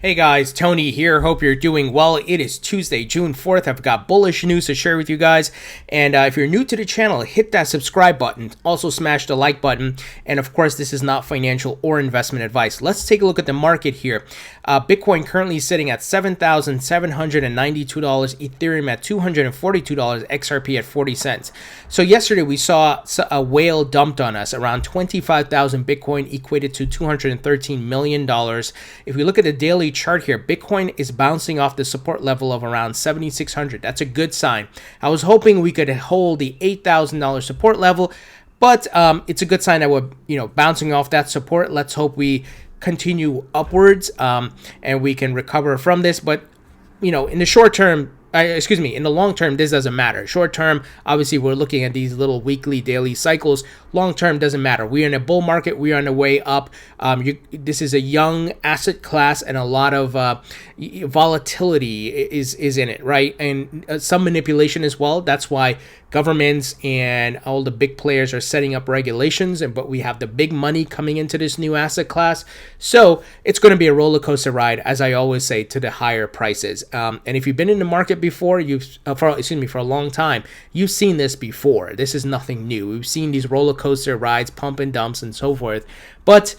Hey guys, Tony here. Hope you're doing well. It is Tuesday, June 4th. I've got bullish news to share with you guys. And if you're new to the channel, hit that subscribe button. Also smash the like button. And of course, this is not financial or investment advice. Let's take a look at the market here. Bitcoin currently sitting at $7,792. Ethereum at $242. XRP at 40 cents. So yesterday we saw a whale dumped on us. Around 25,000 Bitcoin equated to $213 million. If we look at the daily chart here, Bitcoin is bouncing off the support level of around 7,600. That's a good sign. I was hoping we could hold the $8,000 support level, but it's a good sign that we're bouncing off that support. Let's hope we continue upwards and we can recover from this. But in the short term, in the long term, this doesn't matter. Short term, obviously, we're looking at these little weekly, daily cycles. Long term doesn't matter. We're in a bull market. We are on the way up. This is a young asset class, and a lot of volatility is in it, right? And some manipulation as well. That's why governments and all the big players are setting up regulations, but we have the big money coming into this new asset class. So it's going to be a roller coaster ride, as I always say, to the higher prices. And if you've been in the market before, for a long time, you've seen this before. This is nothing new. We've seen these roller coaster rides, pump and dumps, and so forth. But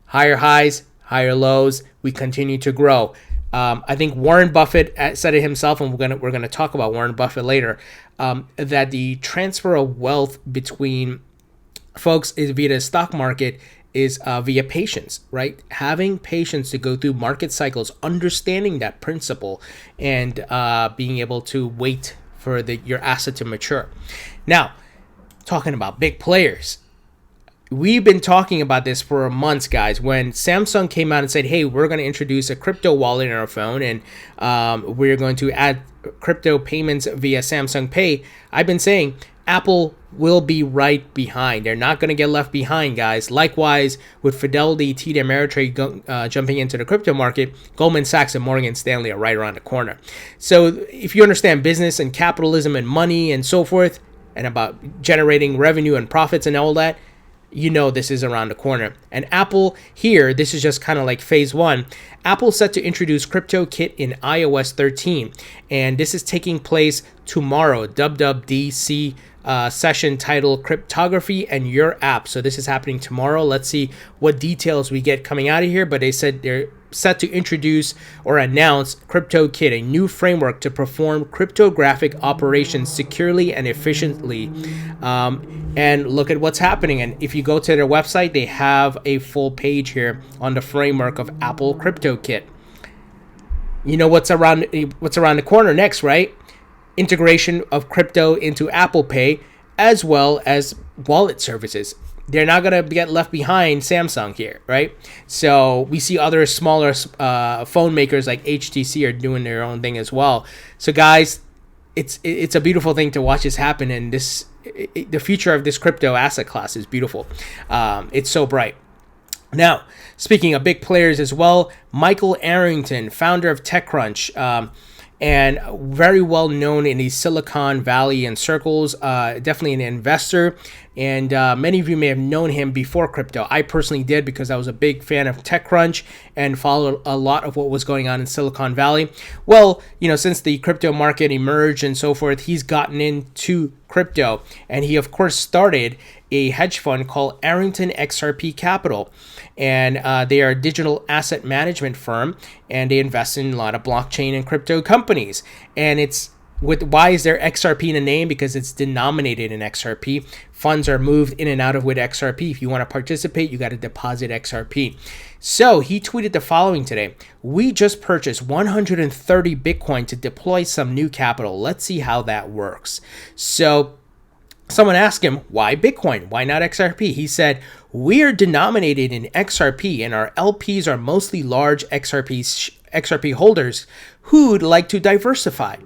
higher highs, higher lows, we continue to grow. I think Warren Buffett said it himself, and we're gonna talk about Warren Buffett later. That the transfer of wealth between folks is via the stock market is via patience, right? Having patience to go through market cycles, understanding that principle, and being able to wait for your asset to mature. Now, talking about big players. We've been talking about this for months, guys. When Samsung came out and said, hey, we're going to introduce a crypto wallet in our phone, and we're going to add crypto payments via Samsung Pay, I've been saying Apple will be right behind. They're not going to get left behind, guys. Likewise, with Fidelity, TD Ameritrade jumping into the crypto market, Goldman Sachs and Morgan Stanley are right around the corner. So if you understand business and capitalism and money and so forth, and about generating revenue and profits and all that, this is around the corner. And Apple here, this is just kind of like phase one. Apple's set to introduce CryptoKit in iOS 13. And this is taking place tomorrow, WWDC session titled Cryptography and Your App. So this is happening tomorrow. Let's see what details we get coming out of here. But they said they're set to introduce or announce CryptoKit, a new framework to perform cryptographic operations securely and efficiently. And look at what's happening. And if you go to their website, they have a full page here on the framework of Apple CryptoKit. You know what's around the corner next, right? Integration of crypto into Apple Pay, as well as wallet services. They're not going to get left behind Samsung here, right? So we see other smaller phone makers like HTC are doing their own thing as well. So guys, it's a beautiful thing to watch this happen, and the future of this crypto asset class is beautiful. It's so bright. Now, speaking of big players as well, Michael Arrington, founder of TechCrunch, and very well known in the Silicon Valley and circles, definitely an investor. And many of you may have known him before crypto. I personally did, because I was a big fan of TechCrunch and followed a lot of what was going on in Silicon Valley. Well, since the crypto market emerged and so forth, he's gotten into crypto. And he, of course, started a hedge fund called Arrington XRP Capital. And they are a digital asset management firm, and they invest in a lot of blockchain and crypto companies. And why is there XRP in the name? Because it's denominated in XRP. Funds are moved in and out of with XRP. If you want to participate, you got to deposit XRP. So he tweeted the following today: we just purchased 130 Bitcoin to deploy some new capital. Let's see how that works. So someone asked him, why Bitcoin? Why not XRP? He said, we are denominated in XRP, and our LPs are mostly large XRP holders who'd like to diversify.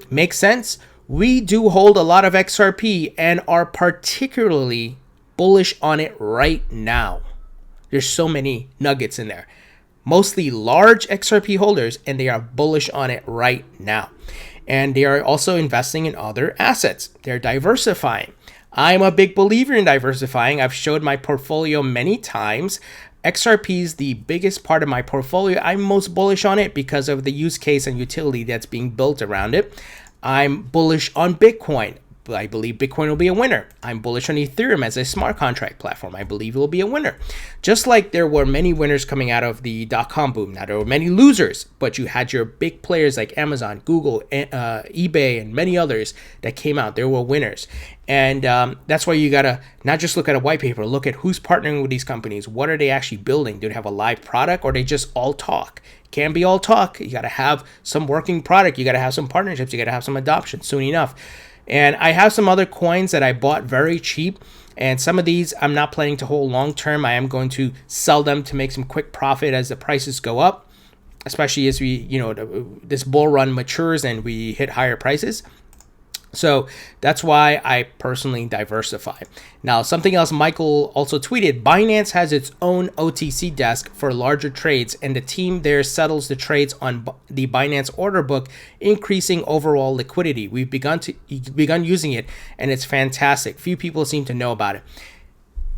Makes sense? We do hold a lot of XRP and are particularly bullish on it right now. There's so many nuggets in there. Mostly large XRP holders, and they are bullish on it right now. And they are also investing in other assets. They're diversifying. I'm a big believer in diversifying. I've showed my portfolio many times, XRP is the biggest part of my portfolio. I'm most bullish on it because of the use case and utility that's being built around it. I'm bullish on Bitcoin. I believe Bitcoin will be a winner. I'm bullish on Ethereum as a smart contract platform. I believe it will be a winner. Just like there were many winners coming out of the dot-com boom. Now, there were many losers, but you had your big players like Amazon, Google, eBay, and many others that came out. There were winners. And that's why you got to not just look at a white paper, look at who's partnering with these companies. What are they actually building? Do they have a live product, or they just all talk? Can't be all talk. You got to have some working product. You got to have some partnerships. You got to have some adoption soon enough. And I have some other coins that I bought very cheap. And some of these I'm not planning to hold long term. I am going to sell them to make some quick profit as the prices go up, especially as we, this bull run matures and we hit higher prices. So that's why I personally diversify. Now, something else Michael also tweeted, Binance has its own OTC desk for larger trades, and the team there settles the trades on the Binance order book, increasing overall liquidity. We've begun using it, and it's fantastic. Few people seem to know about it.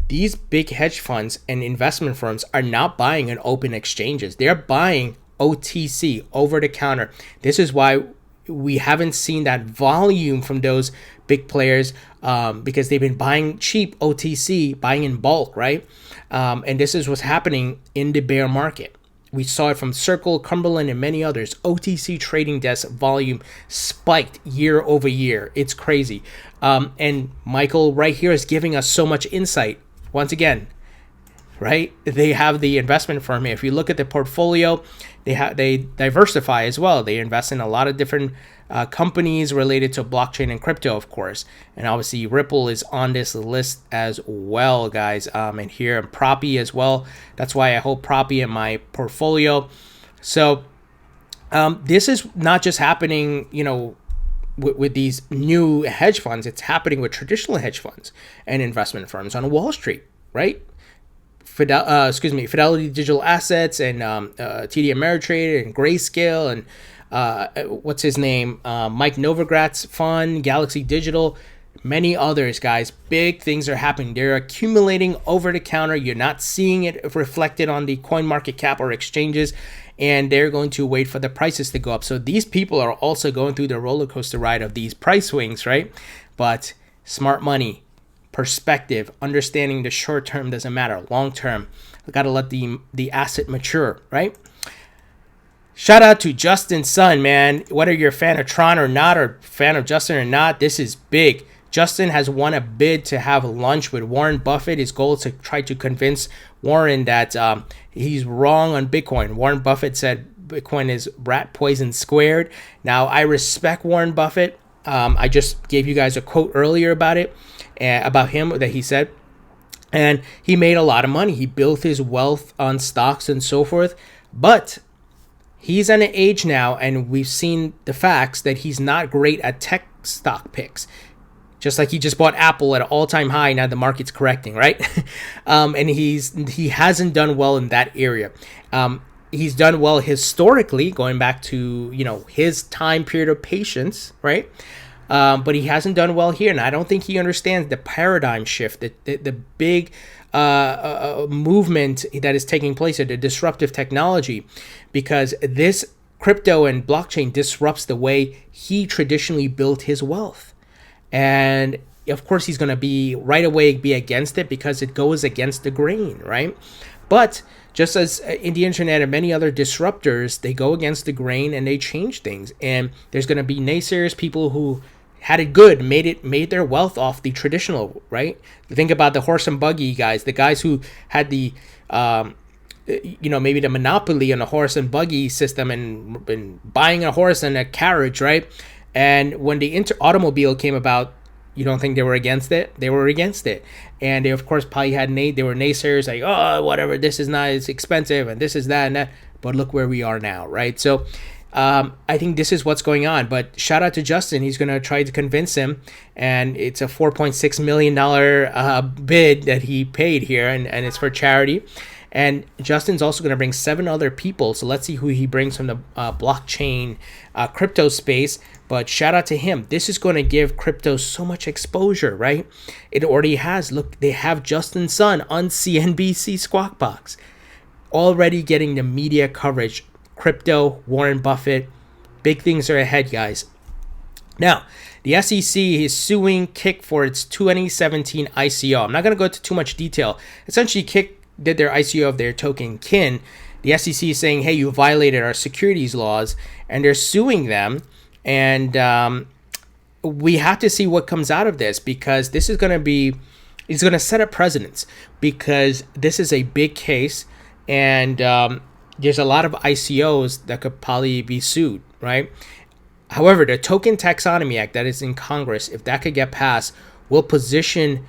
These big hedge funds and investment firms are not buying on open exchanges. They're buying OTC, over the counter. This is why we haven't seen that volume from those big players because they've been buying cheap OTC, buying in bulk, right? And this is what's happening in the bear market. We saw it from Circle, Cumberland, and many others. OTC trading desk volume spiked year over year. It's crazy. And Michael right here is giving us so much insight. Once again, right? They have the investment firm here. If you look at the portfolio, they diversify as well. They invest in a lot of different companies related to blockchain and crypto, of course. And obviously Ripple is on this list as well, guys. And here and Proppy as well. That's why I hold Proppy in my portfolio. So this is not just happening, with these new hedge funds. It's happening with traditional hedge funds and investment firms on Wall Street, right? Fidelity Digital Assets and TD Ameritrade and Grayscale and what's his name? Mike Novogratz Fund, Galaxy Digital, many others, guys. Big things are happening. They're accumulating over the counter. You're not seeing it reflected on the coin market cap or exchanges, and they're going to wait for the prices to go up. So these people are also going through the roller coaster ride of these price swings, right? But smart money, perspective, understanding the short term doesn't matter. Long term, I got to let the asset mature, right? Shout out to Justin Sun, man. Whether you're a fan of Tron or not, or fan of Justin or not, this is big. Justin has won a bid to have lunch with Warren Buffett. His goal is to try to convince Warren that he's wrong on Bitcoin. Warren Buffett said Bitcoin is rat poison squared. Now, I respect Warren Buffett. I just gave you guys a quote earlier about it. About him that he said, and he made a lot of money. He built his wealth on stocks and so forth, but he's at an age now, and we've seen the facts that he's not great at tech stock picks. Just like he just bought Apple at an all-time high, now the market's correcting, right? And he hasn't done well in that area. He's done well historically, going back to his time period of patience, right? But he hasn't done well here, and I don't think he understands the paradigm shift, the big movement that is taking place at the disruptive technology, because this crypto and blockchain disrupts the way he traditionally built his wealth. And of course, he's going to be right away be against it because it goes against the grain, right? But just as in the internet and many other disruptors, they go against the grain and they change things. And there's going to be naysayers, people who had it good, made their wealth off the traditional, right? Think about the horse and buggy guys, the guys who had the, maybe the monopoly on the horse and buggy system and buying a horse and a carriage, right? And when the automobile came about, you don't think they were against it? They were against it. And they, of course, probably they were naysayers like, oh, whatever, this is not, it's expensive, and this is that and that. But look where we are now, right? So I think this is what's going on. But shout out to Justin. He's going to try to convince him. And it's a $4.6 million bid that he paid here, and it's for charity. And Justin's also going to bring 7 other people. So let's see who he brings from the blockchain crypto space. But shout out to him. This is going to give crypto so much exposure, right? It already has. Look, they have Justin Sun on CNBC Squawk Box. already getting the media coverage. Crypto, Warren Buffett, big things are ahead, guys. Now, the SEC is suing Kik for its 2017 ICO. I'm not going to go into too much detail. Essentially, Kik did their ICO of their token KIN. The SEC is saying, hey, you violated our securities laws, and they're suing them. And we have to see what comes out of this, because this is going to set up precedents, because this is a big case, and there's a lot of ICOs that could probably be sued, right? However, the Token Taxonomy Act that is in Congress, if that could get passed, will position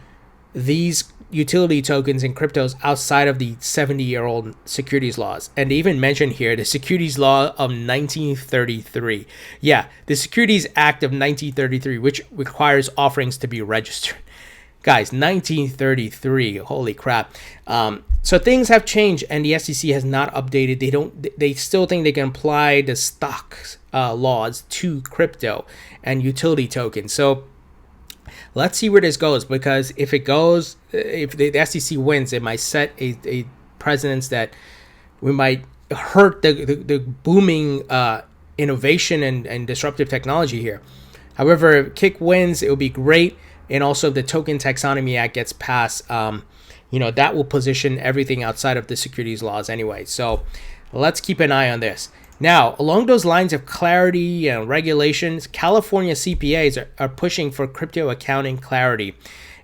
these utility tokens and cryptos outside of the 70-year-old securities laws. And they even mention here the Securities Law of 1933. Yeah, the Securities Act of 1933, which requires offerings to be registered. Guys, 1933, holy crap. So things have changed, and the SEC has not updated. They still think they can apply the stocks laws to crypto and utility tokens. So let's see where this goes, because if the SEC wins, it might set a precedence that we might hurt the booming innovation and disruptive technology here. However, if Kik wins, it will be great. And also, if the Token Taxonomy Act gets passed, that will position everything outside of the securities laws anyway. So let's keep an eye on this. Now, along those lines of clarity and regulations, California CPAs are pushing for crypto accounting clarity.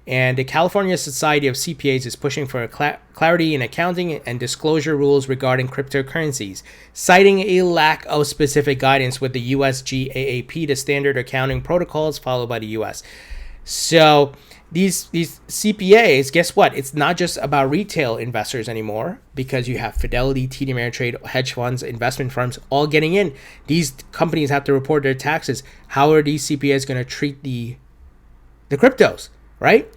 And the California Society of CPAs is pushing for clarity in accounting and disclosure rules regarding cryptocurrencies, citing a lack of specific guidance with the USGAAP, the standard accounting protocols followed by the US. So these CPAs, guess what? It's not just about retail investors anymore, because you have Fidelity, TD Ameritrade, hedge funds, investment firms all getting in. These companies have to report their taxes. How are these CPAs going to treat the cryptos, right?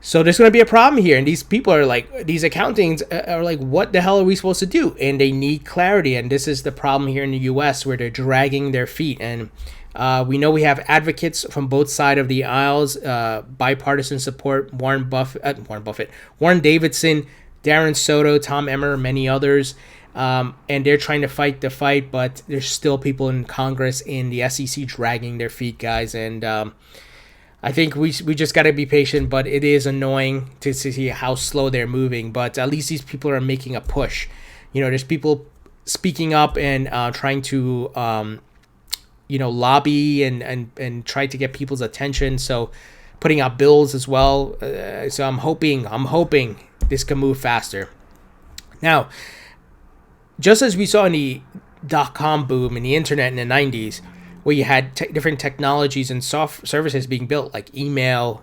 So there's going to be a problem here. And these people are like, these accountings are like, what the hell are we supposed to do? And they need clarity. And this is the problem here in the US, where they're dragging their feet. And we know we have advocates from both sides of the aisles, bipartisan support, Warren Davidson, Darren Soto, Tom Emmer, many others. And they're trying to fight the fight, but there's still people in Congress and the SEC dragging their feet, guys. And I think we just got to be patient, but it is annoying to see how slow they're moving. But at least these people are making a push. There's people speaking up and trying to lobby and try to get people's attention. So putting out bills as well. So I'm hoping this can move faster. Now, just as we saw in the .com boom in the internet in the 90s, where you had different technologies and soft services being built, like email,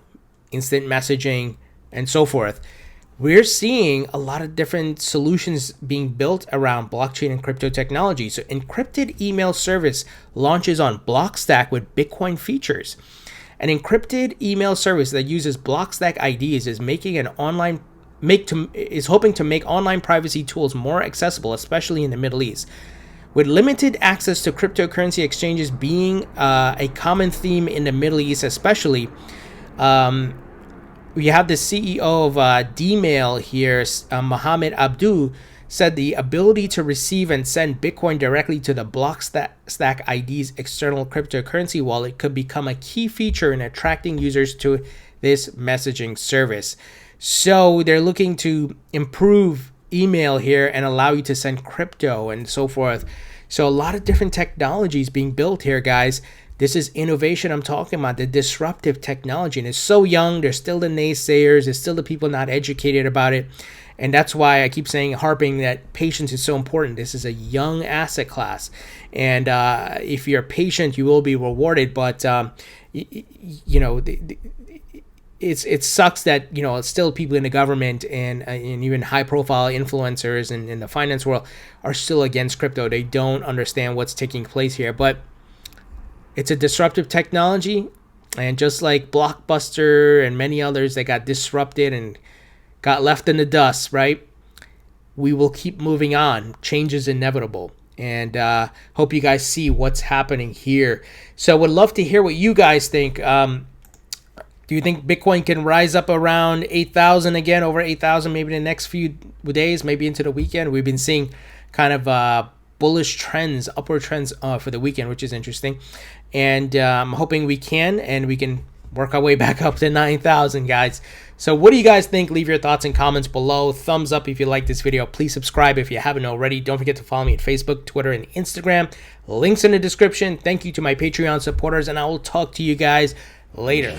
instant messaging, and so forth, we're seeing a lot of different solutions being built around blockchain and crypto technology. So encrypted email service launches on Blockstack with Bitcoin features. An encrypted email service that uses Blockstack IDs is hoping to make online privacy tools more accessible, especially in the Middle East. With limited access to cryptocurrency exchanges being a common theme in the Middle East, especially, we have the CEO of Dmail here, Mohammed Abdu, said the ability to receive and send Bitcoin directly to the Blockstack ID's external cryptocurrency wallet could become a key feature in attracting users to this messaging service. So they're looking to improve email here and allow you to send crypto and so forth. So a lot of different technologies being built here, guys. This is innovation I'm talking about, the disruptive technology. And it's so young. There's still the naysayers. There's still the people not educated about it. And that's why I keep harping that patience is so important. This is a young asset class. And if you're patient, you will be rewarded. But, it sucks that, still people in the government and even high-profile influencers in the finance world are still against crypto. They don't understand what's taking place here. But it's a disruptive technology, and just like Blockbuster and many others that got disrupted and got left in the dust, right? We will keep moving on. Change is inevitable. And hope you guys see what's happening here. So would love to hear what you guys think. Do you think Bitcoin can rise up around 8,000 again, over 8,000, maybe in the next few days, maybe into the weekend? We've been seeing kind of bullish trends, upward trends for the weekend, which is interesting. And I'm hoping we can, and we can work our way back up to 9,000, guys. So what do you guys think? Leave your thoughts and comments below. Thumbs up if you like this video. Please subscribe if you haven't already. Don't forget to follow me at Facebook, Twitter, and Instagram. Links in the description. Thank you to my Patreon supporters, and I will talk to you guys later.